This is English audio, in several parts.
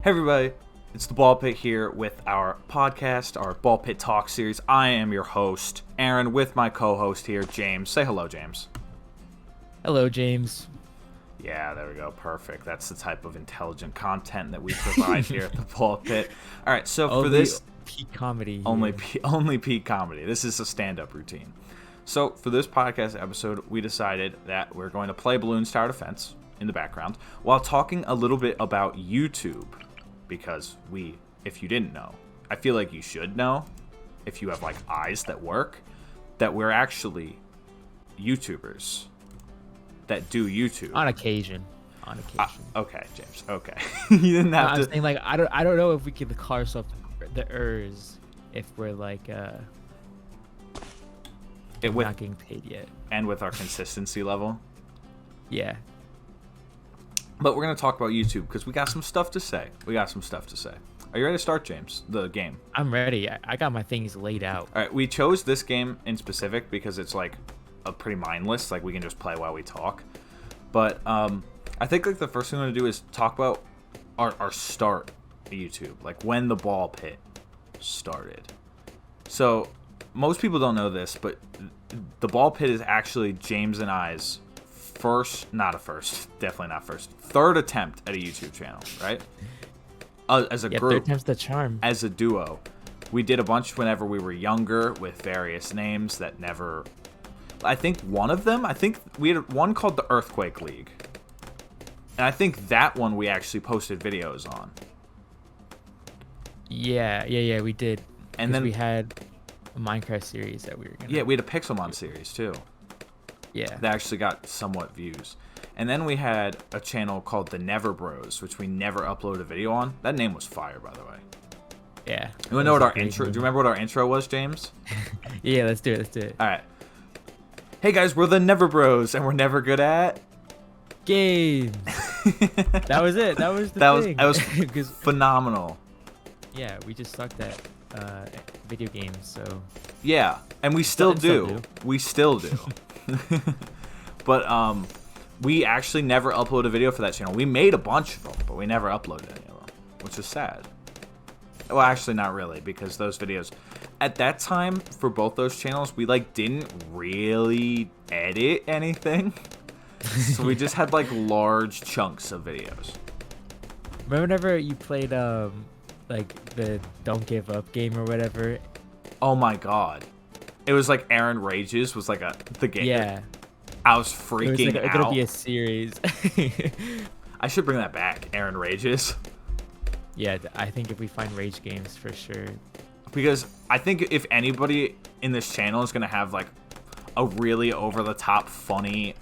everybody, it's the Ballpit here with our podcast, our Ballpit Talk series. I am your host, Aaron, with my co-host here, James. Say hello, James. Hello, James. Yeah, there we go. Perfect. That's the type of intelligent content that we provide here at the Ballpit. All right, so for this... Peak comedy. Only peak comedy. This is a stand-up routine. So for this podcast episode, we decided that we're going to play Balloons Tower Defense in the background while talking a little bit about YouTube, because if you didn't know, I feel like you should know, if you have like eyes that work, that we're actually YouTubers that do YouTube on occasion. Okay, James. Okay, you didn't have to. I'm saying, like, I don't know if we could call ourselves the Ers if we're like not getting paid yet, and with our consistency level. Yeah. But we're going to talk about YouTube because we got some stuff to say. Are you ready to start, James? The game. I'm ready. I got my things laid out. All right. We chose this game in specific because it's like a pretty mindless. Like we can just play while we talk. But I think like the first thing we're going to do is talk about our start at YouTube. Like when the Ballpit started. So most people don't know this, but the Ballpit is actually James and I's third attempt at a YouTube channel, right? As a group, third time's the charm. As a duo, we did a bunch whenever we were younger with various names that never. I think we had one called the Earthquake League, and I think that one we actually posted videos on. Yeah, we did. And then we had a Minecraft series that we were gonna. Yeah, we had a Pixelmon series too. Yeah. That actually got somewhat views. And then we had a channel called The Never Bros, which we never uploaded a video on. That name was fire, by the way. Yeah. You want to know what our intro... Do you remember what our intro was, James? Yeah, let's do it. All right. Hey, guys, we're The Never Bros, and we're never good at... games. That was it. That was the thing. That was phenomenal. Yeah, we just sucked at video games, so... Yeah, and we still do. We still do. But we actually never uploaded a video for that channel. We made a bunch of them, but we never uploaded any of them, which is sad. Well, actually not really, because those videos at that time for both those channels, we like didn't really edit anything. So we just had like large chunks of videos. Remember whenever you played like the Don't Give Up game or whatever? Oh my god. It was like Aaron Rages was like the game. Yeah. I was freaking out. It's gonna be a series. I should bring that back, Aaron Rages. Yeah, I think if we find rage games for sure. Because I think if anybody in this channel is gonna have like a really over the top funny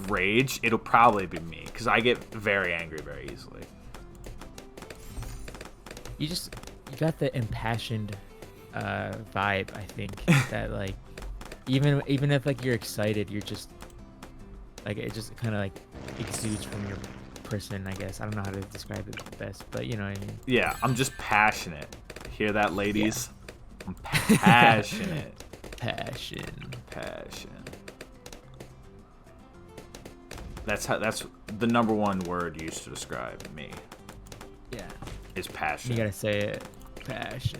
rage, it'll probably be me, because I get very angry very easily. You got the impassioned vibe, I think, that like even if like you're excited, you're just like, it just kind of like exudes from your person, I guess. I don't know how to describe it best, but you know what I mean. Yeah, I'm just passionate. Hear that, ladies? Yeah. I'm passionate. Passion. That's the number one word used to describe me. Yeah. Is passion. You gotta say it. Passion.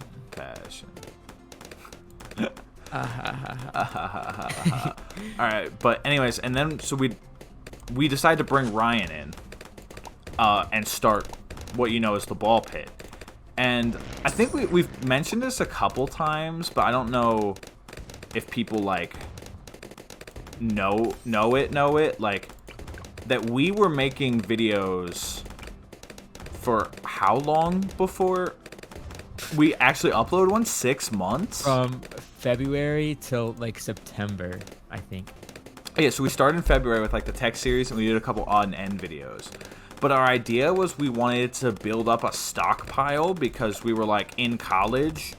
All right, but anyways, and then so we decided to bring Ryan in and start what you know as the Ballpit. And I think we've mentioned this a couple times, but I don't know if people like know it like that we were making videos for how long before we actually uploaded one? 6 months? From February till like September, I think. Yeah, so we started in February with like the tech series, and we did a couple odd and end videos. But our idea was we wanted to build up a stockpile because we were like in college,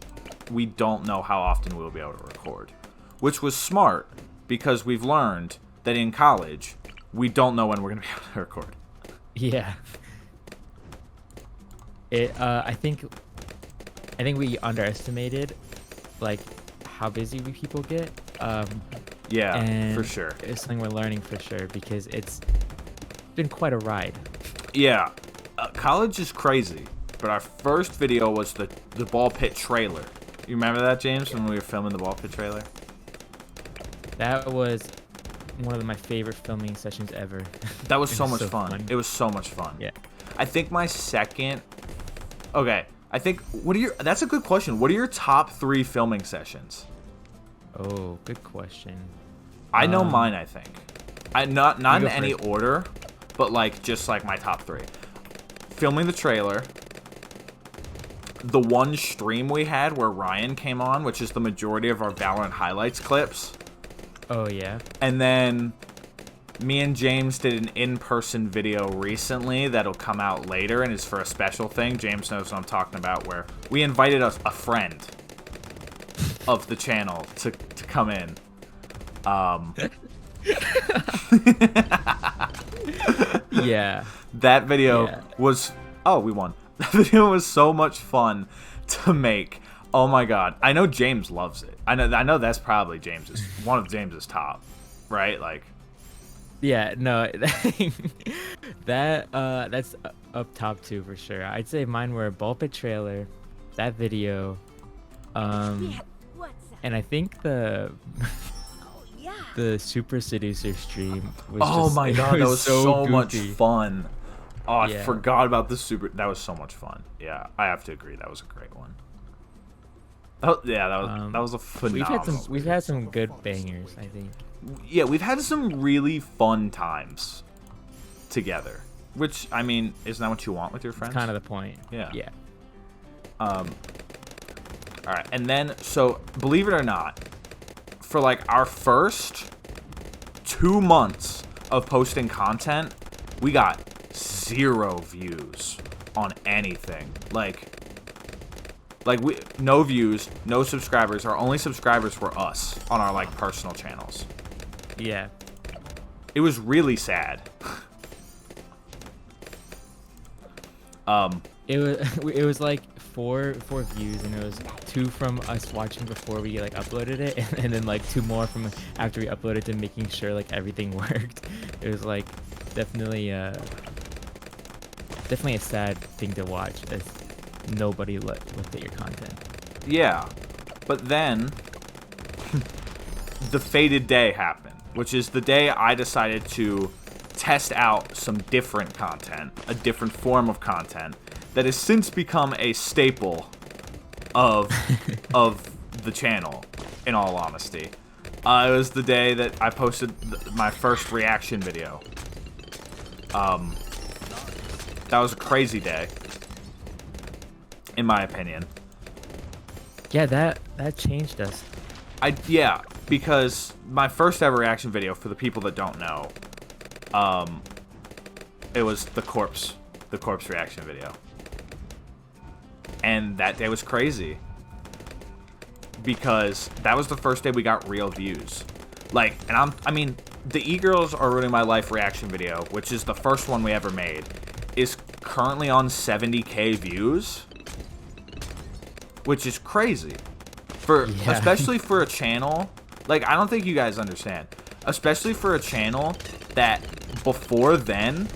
we don't know how often we'll be able to record. Which was smart because we've learned that in college, we don't know when we're going to be able to record. Yeah. I think we underestimated like how busy people get. Yeah, and for sure. It's something we're learning for sure because it's been quite a ride. Yeah, college is crazy. but our first video was the Ballpit trailer. You remember that, James, when we were filming the Ballpit trailer? That was one of my favorite filming sessions ever. That was so much fun. It was so much fun. Yeah. I think my second... Okay, I think... That's a good question. What are your top 3 filming sessions? Oh, good question. I know mine, I think. Not in any order, but like just like my top 3. Filming the trailer. The one stream we had where Ryan came on, which is the majority of our Valorant highlights clips. Oh, yeah. And then me and James did an in-person video recently that'll come out later and is for a special thing. James knows what I'm talking about, where we invited a friend of the channel to come in. Yeah. That video was... Oh, we won. That video was so much fun to make. Oh my god. I know James loves it. I know that's probably one of James's top, right? Like... Yeah, no, that's up top 2 for sure. I'd say mine were Ballpit trailer, that video, and I think the Super Seducer stream was oh my god, that was so much goofy. fun. Oh, I Yeah. forgot about the Super. That was so much fun. Yeah, I have to agree. That was a great one. Oh, yeah, that was a phenomenal. We've had some good bangers, I think. Yeah, we've had some really fun times together. Which, I mean, isn't that what you want with your friends? Kind of the point. Yeah. Yeah. Alright, and then, so, believe it or not, for like our first 2 months of posting content, we got 0 views on anything. Like no views, no subscribers. Our only subscribers were us on our like personal channels. Yeah. It was really sad. It was like four views, and it was 2 from us watching before we like uploaded it, and then like 2 more from after we uploaded to making sure like everything worked. It was like definitely a sad thing to watch, as nobody looked at your content. Yeah, but then the fated day happened, which is the day I decided to test out some different content, a different form of content that has since become a staple of the channel, in all honesty. It was the day that I posted my first reaction video. That was a crazy day, in my opinion. Yeah, that changed us. Yeah, because my first ever reaction video, for the people that don't know, it was the corpse reaction video. And that day was crazy, because that was the first day we got real views. Like, and I mean, the E-Girls Are Ruining My Life reaction video, which is the first one we ever made, is currently on 70k views, which is crazy. Especially for a channel, like, I don't think you guys understand, especially for a channel that before then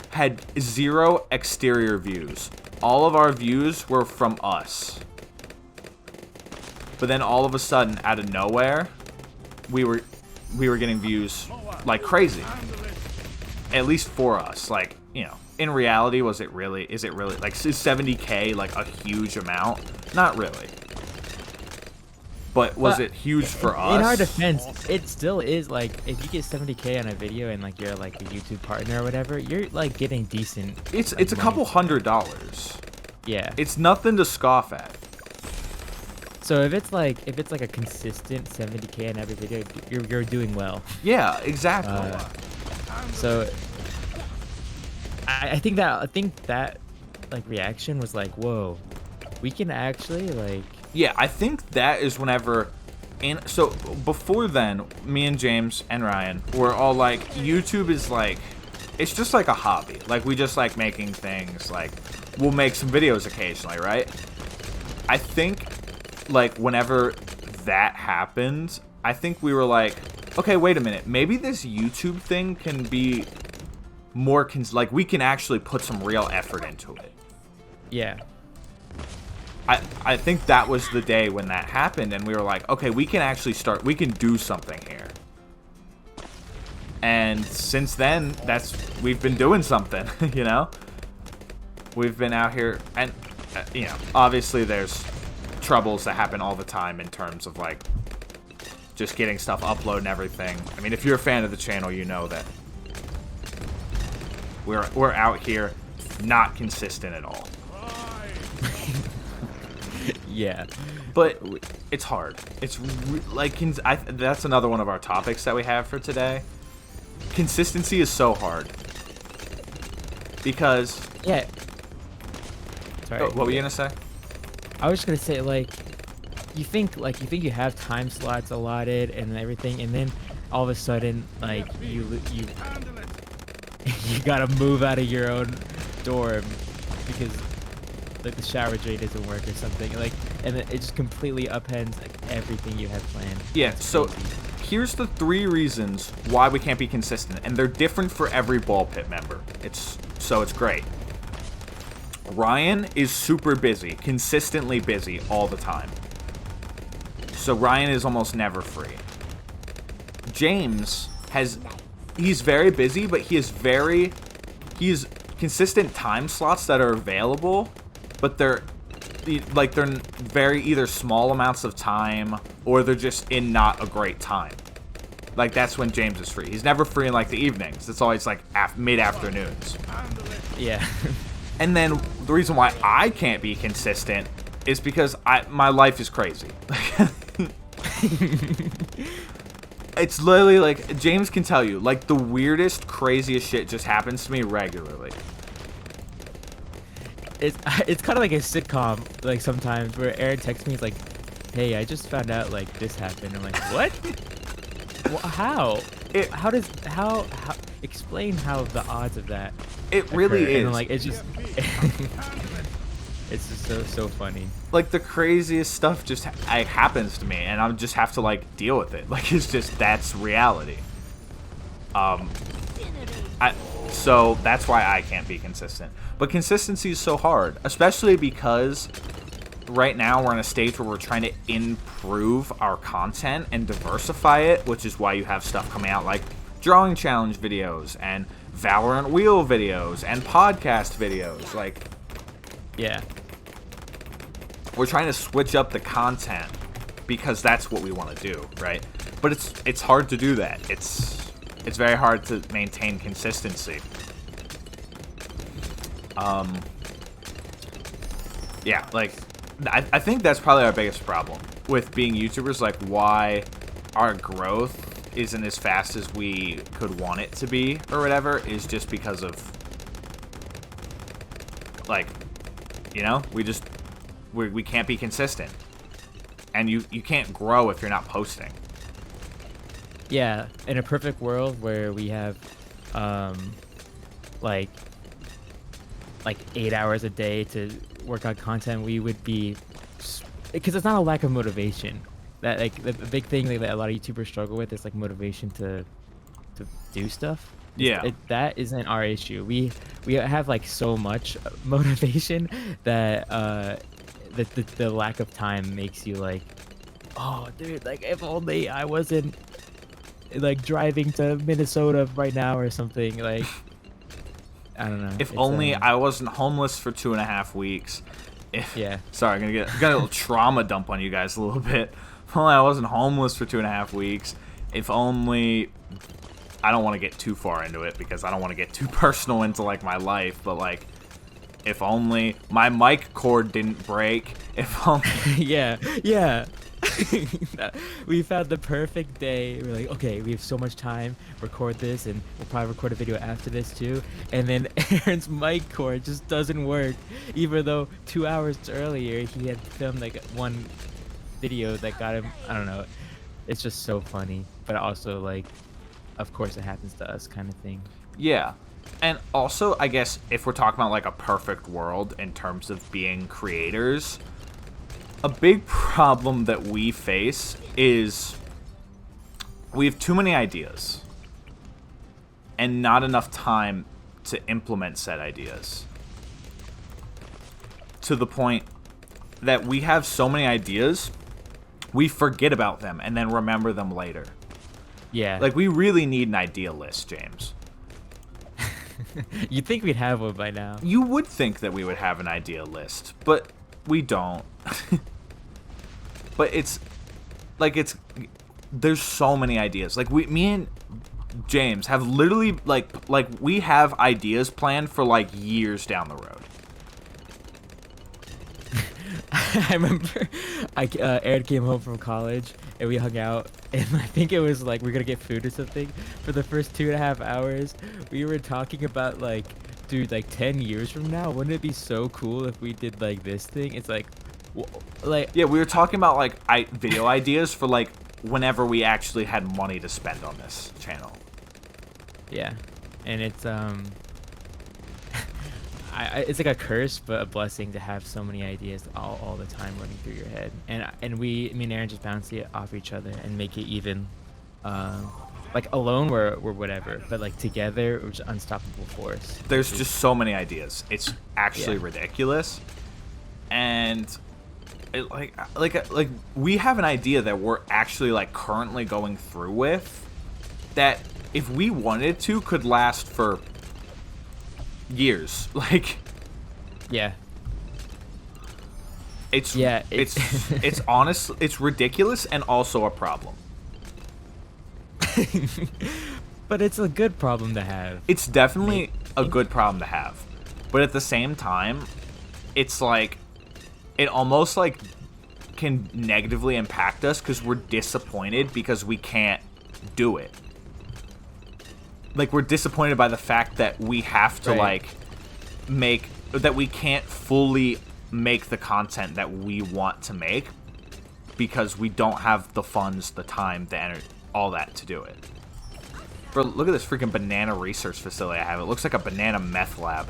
had 0 exterior views. All of our views were from us. But then all of a sudden, out of nowhere, we were getting views like crazy. At least for us. Like, you know, in reality, is it really, like, is 70k like a huge amount? Not really. But was it huge for us? In our defense, it still is. Like, if you get 70k on a video and like you're like a YouTube partner or whatever, you're like getting decent. It's like, a couple $100. Yeah. It's nothing to scoff at. So if it's like a consistent 70k on every video, you're doing well. Yeah, exactly. So I think that like reaction was like, whoa, we can actually like. Yeah, I think that is whenever, and so before then, me and James and Ryan were all like, YouTube is like, it's just like a hobby. Like, we just like making things. Like, we'll make some videos occasionally, right? I think, like, whenever that happened, I think we were like, okay, wait a minute. Maybe this YouTube thing can be more, like, we can actually put some real effort into it. Yeah. I think that was the day when that happened, and we were like, okay, we can actually start, we can do something here. And since then, we've been doing something, you know? We've been out here, and, you know, obviously there's troubles that happen all the time in terms of, like, just getting stuff uploaded and everything. I mean, if you're a fan of the channel, you know that we're out here not consistent at all. Yeah. But it's hard. It's like that's another one of our topics that we have for today. Consistency is so hard because Yeah. Sorry. what were you gonna say? I was just gonna say, like, you think you have time slots allotted and everything, and then all of a sudden, like, you gotta move out of your own dorm because, like, the shower drain doesn't work or something, like, and then it just completely upends, like, everything you had planned. Yeah. It's So crazy. here's the 3 reasons why we can't be consistent, and they're different for every Ballpit member. It's great. Ryan is super busy, consistently busy all the time. So Ryan is almost never free. James he's very busy, but he has consistent time slots that are available, but they're very either small amounts of time or they're just in not a great time. Like, that's when James is free. He's never free in, like, the evenings. It's always, like, mid-afternoons. Yeah. And then the reason why I can't be consistent is because my life is crazy. It's literally, like, James can tell you, like, the weirdest, craziest shit just happens to me regularly. It's kind of like a sitcom, like, sometimes where Aaron texts me, he's like, "Hey, I just found out, like, this happened." I'm like, "What? How? How? Explain how the odds of that." It really occur. is. And, like, it's just it's just so funny. Like, the craziest stuff just happens to me, and I just have to, like, deal with it. Like, it's just, that's reality. So that's why I can't be consistent. But consistency is so hard, especially because right now we're in a stage where we're trying to improve our content and diversify it, which is why you have stuff coming out like drawing challenge videos and Valorant wheel videos and podcast videos. Like, Yeah. we're trying to switch up the content because that's what we want to do, right? But it's hard to do that. It's very hard to maintain consistency. Yeah, like, I think that's probably our biggest problem with being YouTubers, like, why our growth isn't as fast as we could want it to be or whatever, is just because of, like, you know, we can't be consistent. And you can't grow if you're not posting. Yeah, in a perfect world where we have, like 8 hours a day to work on content, we would be, because it's not a lack of motivation. That, like, the big thing that a lot of YouTubers struggle with is, like, motivation to do stuff. Yeah. That isn't our issue. We have, like, so much motivation that the lack of time makes you like, oh, dude, like, if only I wasn't, like, driving to Minnesota right now or something. Like, I don't know. If only I wasn't homeless for 2.5 weeks. Yeah. Sorry, I'm gonna get a little trauma dump on you guys a little bit. If only I wasn't homeless for 2.5 weeks. If only, I don't want to get too far into it because I don't want to get too personal into, like, my life. But, like, if only my mic cord didn't break. If only. Yeah. We found the perfect day. We're like, okay, we have so much time. Record this, and we'll probably record a video after this too. And then Aaron's mic cord just doesn't work, even though 2 hours earlier he had filmed, like, one video that got him. I don't know. It's just so funny, but also, like, of course it happens to us, kind of thing. Yeah. And also, I guess, if we're talking about, like, a perfect world in terms of being creators, a big problem that we face is we have too many ideas and not enough time to implement said ideas. to the point that we have so many ideas, we forget about them and then remember them later. Yeah. Like, we really need an idea list, James. You'd think we'd have one by now. You would think that we would have an idea list, but we don't. But there's so many ideas. Like, me and James have literally, like we have ideas planned for, like, years down the road. I remember Aaron came home from college and we hung out, and I think it was like we are gonna get food or something. For the first 2.5 hours, we were talking about, like, dude, like 10 years from now, wouldn't it be so cool if we did like this thing? It's like, yeah, we were talking about, like, video ideas for, like, whenever we actually had money to spend on this channel. Yeah, and it's it's like a curse but a blessing to have so many ideas all the time running through your head. And me and Aaron just bounce it off each other and make it even. Like, alone we're whatever, but like together we're just unstoppable force. There's just so many ideas. It's actually ridiculous, and like we have an idea that we're actually, like, currently going through with, that if we wanted to could last for years. Like, yeah, it's it's honest, it's ridiculous and also a problem. But it's a good problem to have. It's definitely a good problem to have, but at the same time, it's like, it almost, like, can negatively impact us because we're disappointed because we can't do it. Like, we're disappointed by the fact that we have to, like, that we can't fully make the content that we want to make because we don't have the funds, the time, the energy, all that to do it. Bro, look at this freaking banana research facility I have. It looks like a banana meth lab.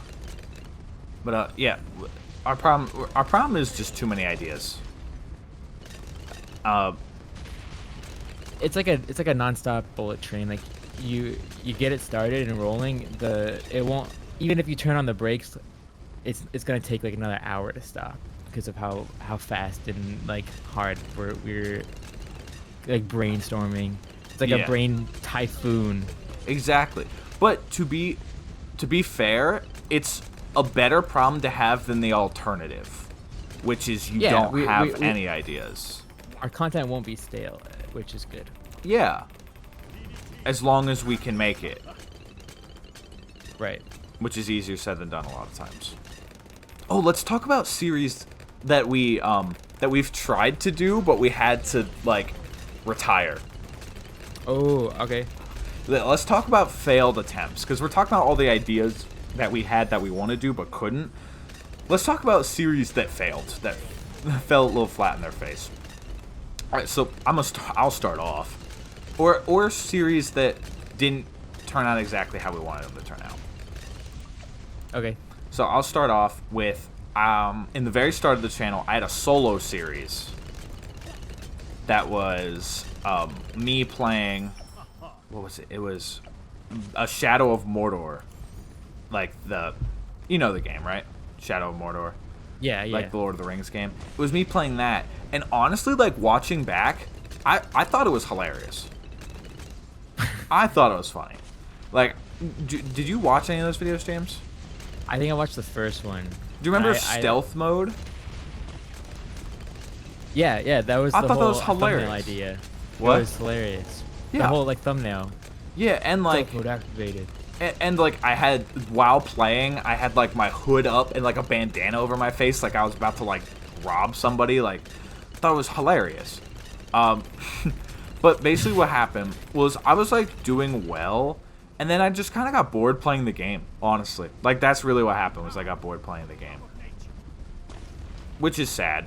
But, yeah, our problem is just too many ideas. It's like a non-stop bullet train. Like, you get it started and rolling, it won't, even if you turn on the brakes, it's gonna take like another hour to stop because of how fast and, like, hard we're like brainstorming. It's like a brain typhoon. Exactly. But to be fair, it's a better problem to have than the alternative, which is you don't have any ideas. Our content won't be stale, which is good. Yeah. As long as we can make it. Right. Which is easier said than done a lot of times. Oh, let's talk about series that we've tried to do, but we had to, like, retire. Oh, okay. Let's talk about failed attempts, because we're talking about all the ideas that we had that we want to do but couldn't. Let's talk about series that failed, that fell a little flat in their face. All right, so I'll start off, or series that didn't turn out exactly how we wanted them to turn out. Okay. So I'll start off with in the very start of the channel, I had a solo series that was me playing. What was it? It was a Shadow of Mordor, like the game, right? Shadow of Mordor. Yeah, yeah. Like the Lord of the Rings game. It was me playing that, and honestly, like, watching back, I thought it was hilarious. I thought it was funny. Like, did you watch any of those videos, James? I think I watched the first one. Do you remember stealth mode? Yeah, that was I the thought that whole was hilarious. thumbnail idea. What? It was hilarious. Yeah. The whole, like, thumbnail. Yeah, and like Stealth mode activated. and like I had, while playing, I had like my hood up and like a bandana over my face, like I was about to like rob somebody. Like, I thought it was hilarious. But basically what happened was I was like doing well, and then I just kind of got bored playing the game, honestly. Like, that's really what happened, was I got bored playing the game. Which is sad.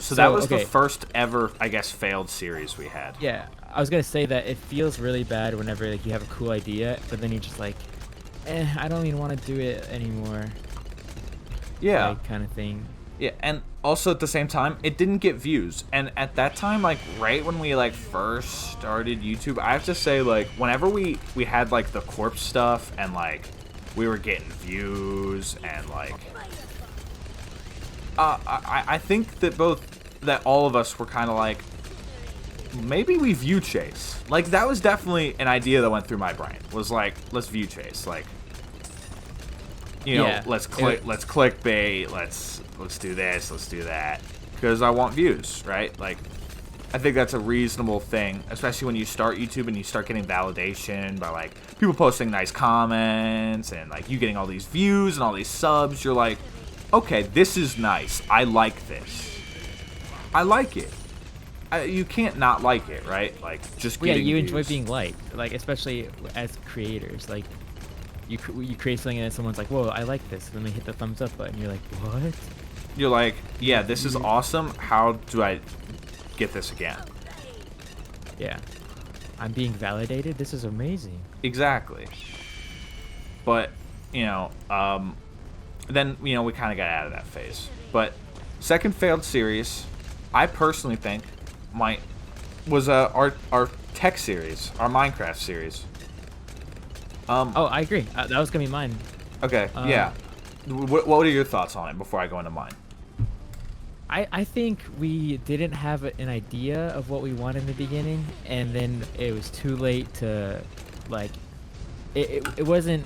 So that was the first ever, I guess, failed series we had. Yeah, I was gonna say that it feels really bad whenever, like, you have a cool idea, but then you're just like, I don't even want to do it anymore. Yeah. Like, kind of thing. Yeah, and also at the same time, it didn't get views. And at that time, like, right when we, like, first started YouTube, I have to say, like, whenever we had, like, the corpse stuff and, like, we were getting views and, like, I think that all of us were kind of like, maybe we view chase. Like, that was definitely an idea that went through my brain. Was like, let's view chase. Like, you know, let's clickbait. Let's do this. Let's do that. Because I want views, right? Like, I think that's a reasonable thing, especially when you start YouTube and you start getting validation by, like, people posting nice comments and, like, you getting all these views and all these subs. You're like, okay, this is nice. I like this. I like it. You can't not like it, right? Like, just getting you views. enjoy being liked, like, especially as creators. Like, you create something and someone's like, whoa, I like this. And then they hit the thumbs up button. You're like, what? You're like, yeah, this is awesome. How do I get this again? Yeah. I'm being validated. This is amazing. Exactly. But, you know, then, you know, we kind of got out of that phase. But second failed series, I personally think was our tech series, our Minecraft series. Oh, I agree. That was gonna be mine. Okay, yeah. What are your thoughts on it before I go into mine? I think we didn't have an idea of what we wanted in the beginning, and then it was too late to, like, it wasn't.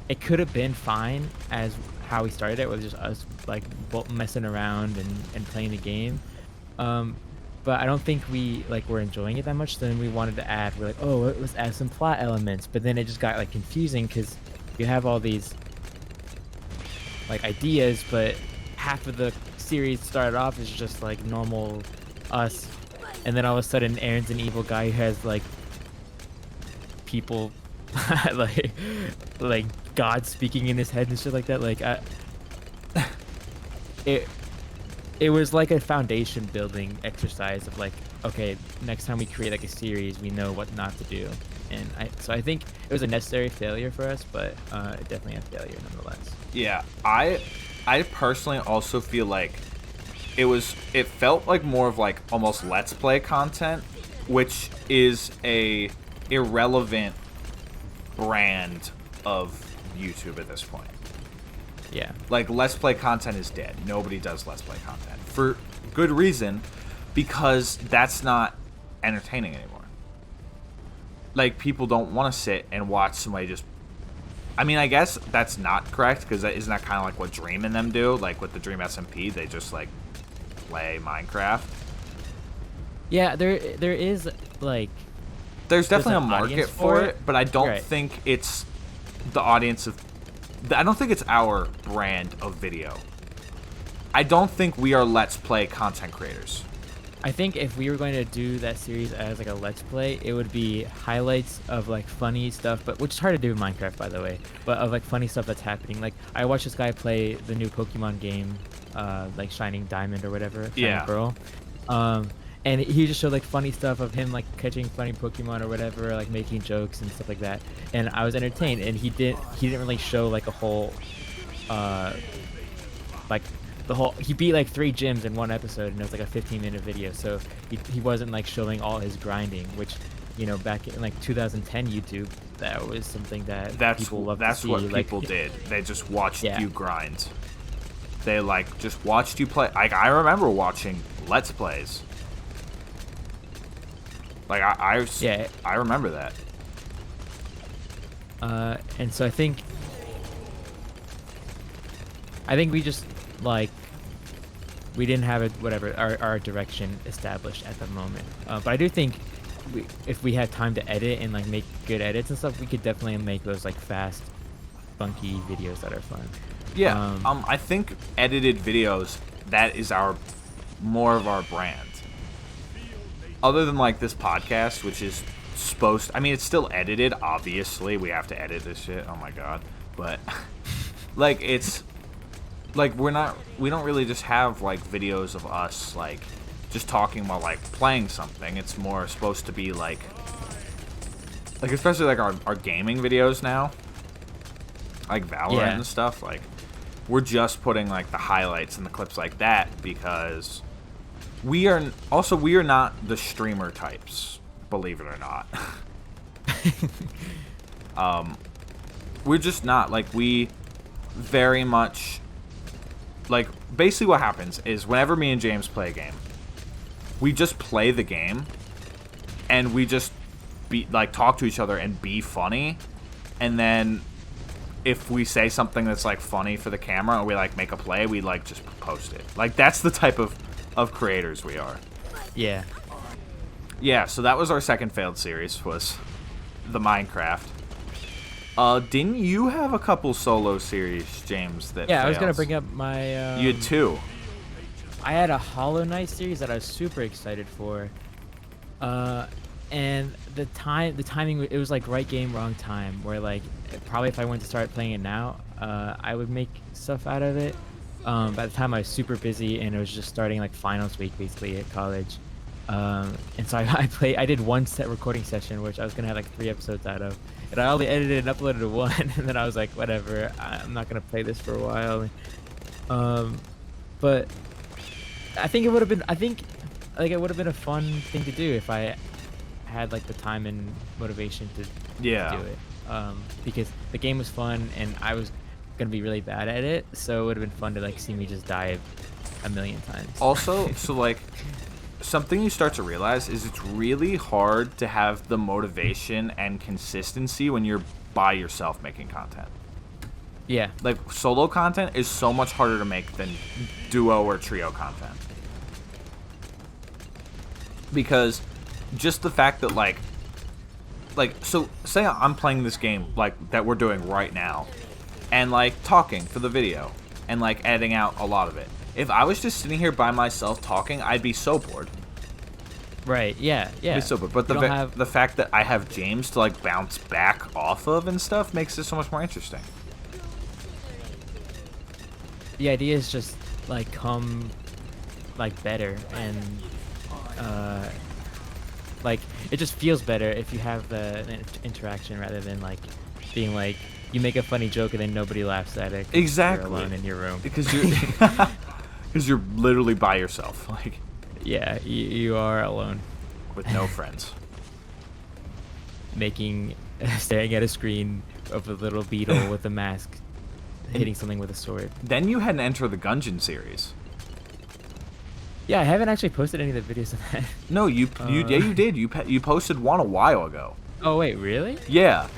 It could have been fine as how we started it, with just us like messing around and playing the game. But I don't think we were enjoying it that much. Then we wanted to add. We're like, oh, let's add some plot elements. But then it just got like confusing because you have all these like ideas, but half of the series started off as just like normal us, and then all of a sudden Aaron's an evil guy who has like people like God speaking in his head and shit like that. Like it was like a foundation building exercise of like, okay, next time we create like a series, we know what not to do. And so I think it was a necessary failure for us, but definitely a failure nonetheless. Yeah, I personally also feel like it felt like more of like almost Let's Play content, which is a irrelevant brand of YouTube at this point. Yeah. Like, Let's Play content is dead. Nobody does Let's Play content. For good reason, because that's not entertaining anymore. Like, people don't want to sit and watch somebody just... I mean, I guess that's not correct, because isn't that kind of like what Dream and them do? Like, with the Dream SMP, they just, like, play Minecraft. Yeah, there is, like... There's definitely a market for it, but I don't think it's the audience of... I don't think it's our brand of video. I don't think we are Let's Play content creators. I think if we were going to do that series as like a Let's Play, it would be highlights of like funny stuff, but which is hard to do in Minecraft, by the way, but of like funny stuff that's happening. Like, I watched this guy play the new Pokemon game, like Shining Diamond or whatever, Shining Pearl. And he just showed like funny stuff of him like catching funny Pokemon or whatever, like making jokes and stuff like that. And I was entertained. And he didn't really show like a whole, like the whole. He beat like 3 gyms in one episode, and it was like a 15-minute video. So he wasn't like showing all his grinding, which, you know, back in like 2010 YouTube, that was something that people loved to see. That's what people did. They just watched you grind. They like just watched you play. Like, I remember watching Let's Plays. Like, I remember that. And so I think we just, like, we didn't have it, whatever, our direction established at the moment. But I do think if we had time to edit and, like, make good edits and stuff, we could definitely make those, like, fast, funky videos that are fun. Yeah, I think edited videos, that is more of our brand. Other than, like, this podcast, which is supposed... I mean, it's still edited, obviously. We have to edit this shit. Oh, my God. But, like, it's... Like, we don't really just have, like, videos of us, like, just talking while, like, playing something. It's more supposed to be, like, especially, like, our gaming videos now. Like, Valorant and stuff. Like, we're just putting, like, the highlights and the clips like that because... We are not the streamer types, believe it or not. We're just not. Like, we very much like, basically what happens is whenever me and James play a game, we just play the game, and we just talk to each other and be funny, and then if we say something that's like funny for the camera, or we like make a play, we like just post it. Like, that's the type of creators we are. Yeah. Yeah, so that was our second failed series, was the Minecraft. Didn't you have a couple solo series, James, that Yeah, I was failed? gonna bring up my... You had two. I had a Hollow Knight series that I was super excited for. And the timing, it was like right game, wrong time, where like, probably if I went to start playing it now, I would make stuff out of it. By the time I was super busy, and it was just starting like finals week basically at college. And so I did one set recording session, which I was gonna have like 3 episodes out of, and I only edited and uploaded 1, and then I was like, whatever, I'm not gonna play this for a while. But I think it would have been, it would have been a fun thing to do if I had like the time and motivation to do it. Because the game was fun, and I was gonna be really bad at it, so it would have been fun to like see me just die a million times. Also, so like, something you start to realize is it's really hard to have the motivation and consistency when you're by yourself making content. Yeah. Like, solo content is so much harder to make than duo or trio content. Because just the fact that like so say I'm playing this game like that we're doing right now, and like talking for the video and like editing out a lot of it. If I was just sitting here by myself talking, I'd be so bored. Right, yeah. I'd be so bored. But the fact that I have James to like bounce back off of and stuff makes it so much more interesting. The idea is just like come like better, and like it just feels better if you have the interaction rather than like being like you make a funny joke and then nobody laughs at it. Exactly. You're alone in your room. Because you're literally by yourself. Like, yeah, you are alone with no friends. Staring at a screen of a little beetle with a mask hitting something with a sword. Then you had an Enter the Gungeon series. Yeah, I haven't actually posted any of the videos of that. No, you did. You posted one a while ago. Oh wait, really? Yeah.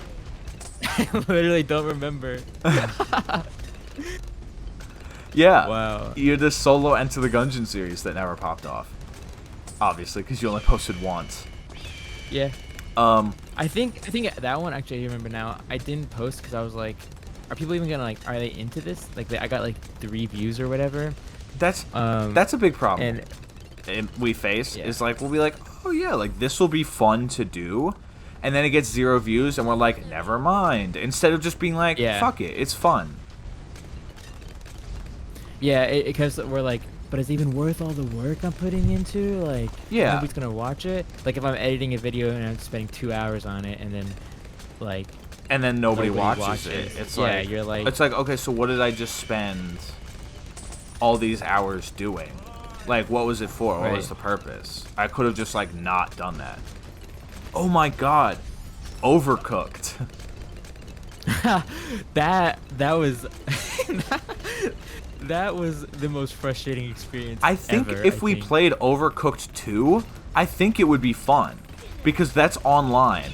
I literally don't remember. Yeah. Wow. You had this solo Enter the Gungeon series that never popped off. Obviously, because you only posted once. Yeah. I think that one, actually, I remember now, I didn't post because I was like, are people even gonna like, are they into this? Like, I got like 3 views or whatever. That's a big problem. And we face is like, we'll be like, oh yeah, like this will be fun to do, and then it gets 0 views, and we're like, never mind. Instead of just being like, fuck it, it's fun. Yeah, because we're like, but is it even worth all the work I'm putting into? Like, nobody's gonna watch it. Like, if I'm editing a video and I'm spending 2 hours on it, and then like, and then nobody watches it. It's like, you're like, it's like, okay, so what did I just spend all these hours doing? Like, what was it for? What was the purpose? I could have just like not done that. Oh my god, Overcooked. that was that was the most frustrating experience I think ever, if we played Overcooked 2, I think it would be fun, because that's online.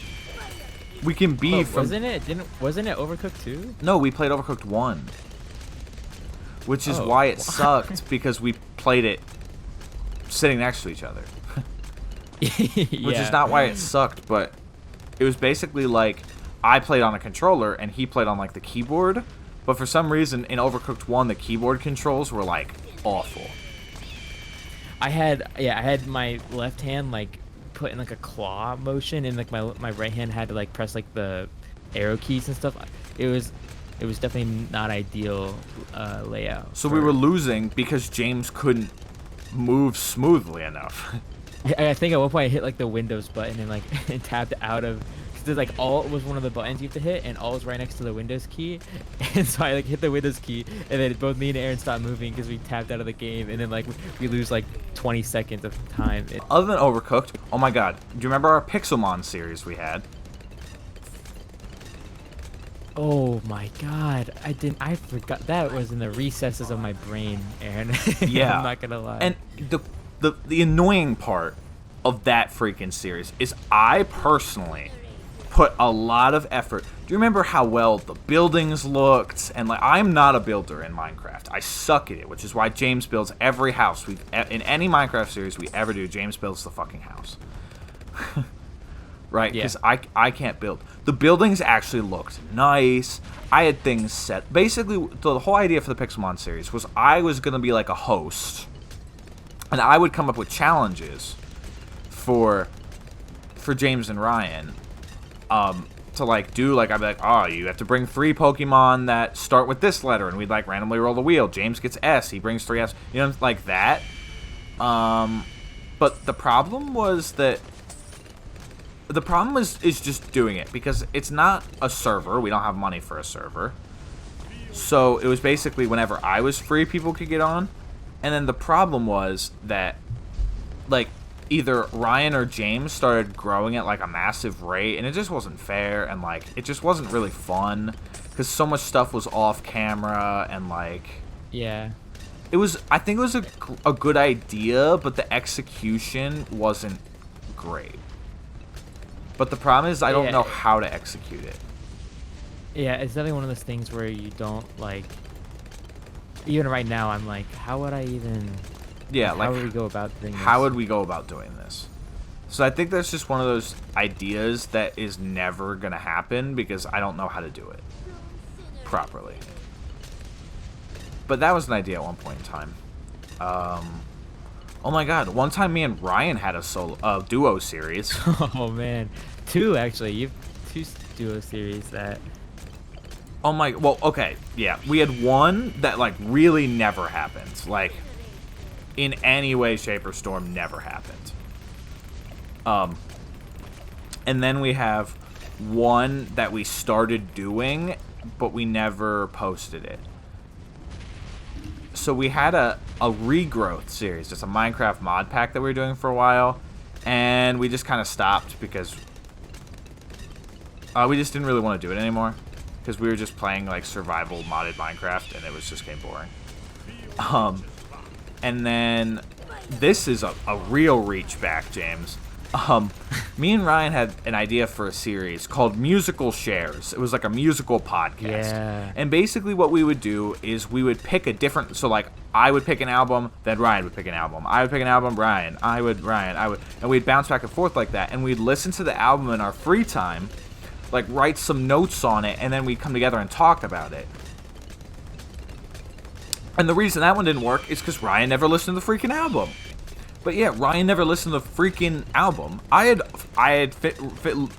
We can be wasn't it Overcooked 2? No, we played Overcooked 1. Which is why it sucked, because we played it sitting next to each other. Which is not why it sucked, but it was basically like I played on a controller and he played on like the keyboard, but for some reason in Overcooked 1 the keyboard controls were like awful. I had my left hand like put in like a claw motion, and like my right hand had to like press like the arrow keys and stuff. It was definitely not ideal layout. So we were losing because James couldn't move smoothly enough. I think at one point I hit like the Windows button and like and tapped out of, because like Alt was one of the buttons you have to hit, and Alt was right next to the Windows key, and so I like hit the Windows key, and then both me and Aaron stopped moving because we tapped out of the game, and then like we lose like 20 seconds of time. Other than Overcooked, oh my god, do you remember our Pixelmon series we had? Oh my god, I forgot that was in the recesses of my brain, Aaron. Yeah. I'm not gonna lie. And the annoying part of that freaking series is I personally put a lot of effort. Do you remember how well the buildings looked? And like, I'm not a builder in Minecraft. I suck at it, which is why James builds every house in any Minecraft series we ever do. James builds the fucking house. Right? Because I can't build. The buildings actually looked nice. I had things set. Basically, the whole idea for the Pixelmon series was I was going to be like a host. And I would come up with challenges for James and Ryan. To like do like, I'd be like, oh, you have to bring 3 Pokemon that start with this letter. And we'd like randomly roll the wheel. James gets S. He brings 3 S. You know, like that. But the problem was that the problem is just doing it, because it's not a server. We don't have money for a server. So it was basically whenever I was free, people could get on. And then the problem was that, like, either Ryan or James started growing at, like, a massive rate, and it just wasn't fair, and, like, it just wasn't really fun, because so much stuff was off camera, and, like... Yeah. It was... I think it was a good idea, but the execution wasn't great. But the problem is I don't know how to execute it. Yeah, it's definitely one of those things where you don't, like... Even right now, I'm like, how would I even... Yeah, like, how would we go about doing this? How would we go about doing this? So I think that's just one of those ideas that is never going to happen, because I don't know how to do it properly. But that was an idea at one point in time. Oh my god, one time me and Ryan had a duo series. Oh man, 2 actually. You've 2 duo series that... Oh my, well, okay, yeah. We had one that, like, really never happened. Like, in any way, shape, or form, never happened. And then we have one that we started doing, but we never posted it. So we had a Regrowth series, just a Minecraft mod pack that we were doing for a while, and we just kind of stopped because we just didn't really want to do it anymore, because we were just playing like survival modded Minecraft, and it was just getting boring. And then this is a real reach back, James. Me and Ryan had an idea for a series called Musical Shares. It was like a musical podcast. Yeah. And basically what we would do is we would pick a different... So, like, I would pick an album, then Ryan would pick an album. I would pick an album, Ryan. I would... And we'd bounce back and forth like that. And we'd listen to the album in our free time, like, write some notes on it, and then we'd come together and talk about it. And the reason that one didn't work is because Ryan never listened to the freaking album. But yeah, Ryan never listened to the freaking album. I had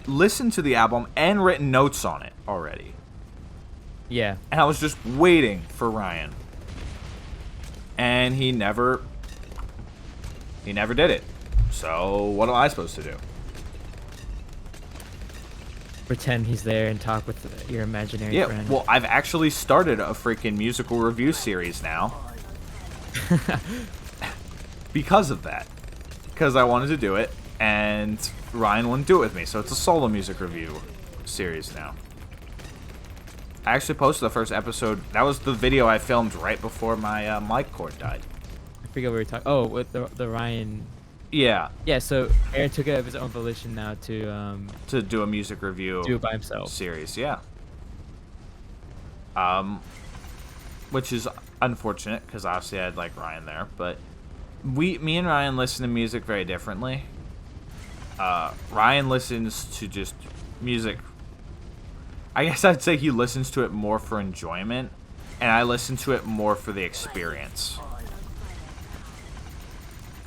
listened to the album and written notes on it already. Yeah. And I was just waiting for Ryan. And he never did it. So what am I supposed to do? Pretend he's there and talk with your imaginary friend. Yeah, well, I've actually started a freaking musical review series now. Because of that. Because I wanted to do it, and Ryan wouldn't do it with me, so it's a solo music review series now. I actually posted the first episode. That was the video I filmed right before my mic cord died. I forget what we were talking... Oh, with the Ryan... Yeah. Yeah, so Aaron took it of his own volition now to do a music review... Do it by himself. Series, yeah. Which is unfortunate, because obviously I had, like, Ryan there, but... Me and Ryan listen to music very differently. Ryan listens to just music. I guess I'd say he listens to it more for enjoyment, and I listen to it more for the experience.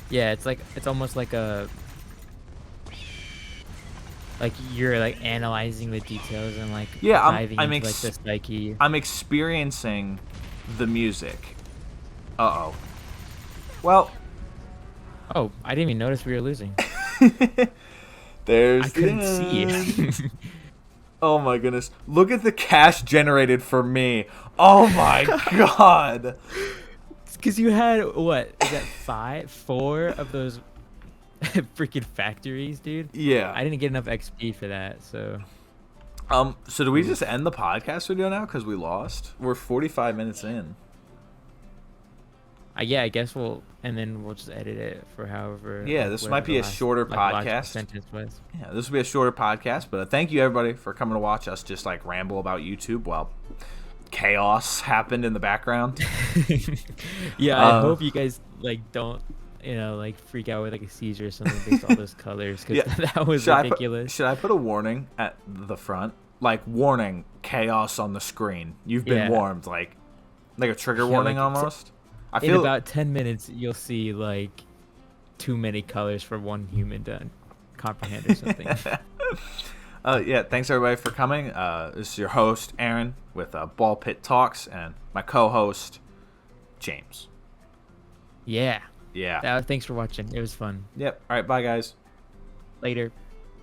Yeah, it's almost like you're like analyzing the details and like diving into like the psyche. I'm experiencing the music. Uh-oh. Well. Oh, I didn't even notice we were losing. I couldn't see. Oh my goodness. Look at the cash generated for me. Oh my god. It's because you had, what, is that 4 of those freaking factories, dude? Yeah. I didn't get enough XP for that, so. So do we just end the podcast video now because we lost? We're 45 minutes in. Yeah, I guess and then we'll just edit it for however. Yeah, this might be a shorter podcast. Sentence was. Yeah, this will be a shorter podcast, but thank you everybody for coming to watch us just like ramble about YouTube while chaos happened in the background. Yeah, I hope you guys like don't like freak out with like a seizure or something based on all those colors, because that was ridiculous. Should I put a warning at the front? Like, warning, chaos on the screen. You've been warned, like a trigger warning almost. I feel in about 10 minutes you'll see like too many colors for one human to comprehend or something. Yeah, thanks everybody for coming. This is your host Aaron with Ballpit Talks, and my co-host James. Yeah. Thanks for watching. It was fun. Yep. All right, bye guys. Later.